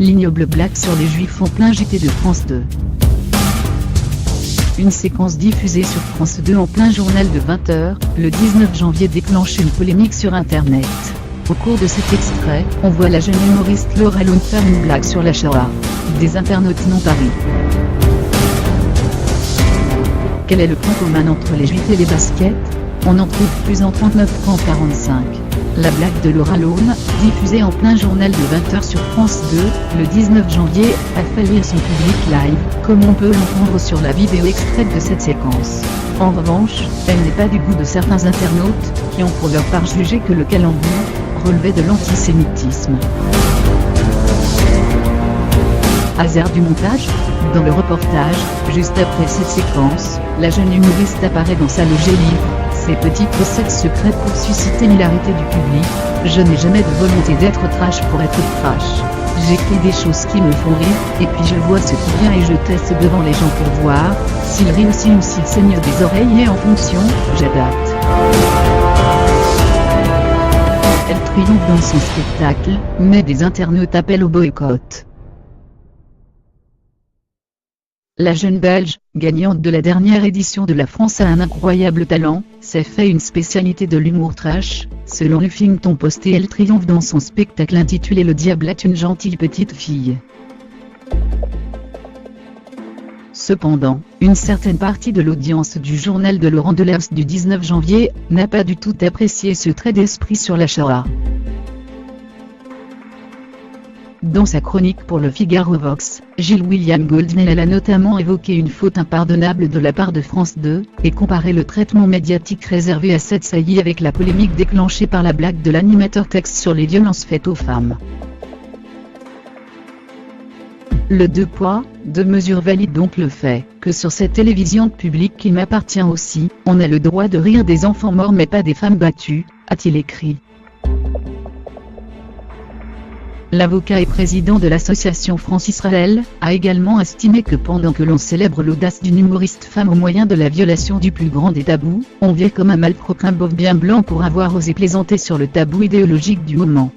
L'ignoble blague sur les juifs en plein JT de France 2. Une séquence diffusée sur France 2 en plein journal de 20h, le 19 janvier déclenche une polémique sur Internet. Au cours de cet extrait, on voit la jeune humoriste Laura Lund faire une blague sur la Shoah. Des internautes n'ont pas ri. Quel est le point commun entre les juifs et les baskets? On en trouve plus en 39 qu'en 45. La blague de Laura Lund, diffusée en plein journal de 20h sur France 2, le 19 janvier, a fait rire son public live, comme on peut l'entendre sur la vidéo extraite de cette séquence. En revanche, elle n'est pas du goût de certains internautes, qui ont pour leur part jugé que le calembour relevait de l'antisémitisme. Hasard du montage? Dans le reportage, juste après cette séquence, la jeune humoriste apparaît dans sa loge et livre ses petites recettes secrètes pour susciter l'hilarité du public. Je n'ai jamais de volonté d'être trash pour être trash. J'écris des choses qui me font rire, et puis je vois ce qui vient et je teste devant les gens pour voir s'ils rient aussi ou s'ils saignent des oreilles et en fonction, j'adapte. Elle triomphe dans son spectacle, mais des internautes appellent au boycott. La jeune Belge, gagnante de la dernière édition de La France a un incroyable talent, s'est fait une spécialité de l'humour trash. Selon le Huffington Post, elle triomphe dans son spectacle intitulé Le diable est une gentille petite fille. Cependant, une certaine partie de l'audience du journal de Laurent Delahousse du 19 janvier n'a pas du tout apprécié ce trait d'esprit sur la Shoah. Dans sa chronique pour le Figaro Vox, Gilles William Goldnell a notamment évoqué une faute impardonnable de la part de France 2, et comparé le traitement médiatique réservé à cette saillie avec la polémique déclenchée par la blague de l'animateur texte sur les violences faites aux femmes. Le deux poids, deux mesures valide donc le fait que sur cette télévision publique qui m'appartient aussi, on a le droit de rire des enfants morts mais pas des femmes battues, a-t-il écrit. L'avocat et président de l'association France-Israël a également estimé que pendant que l'on célèbre l'audace d'une humoriste femme au moyen de la violation du plus grand des tabous, on vient comme un malpropre un beauf bien blanc pour avoir osé plaisanter sur le tabou idéologique du moment.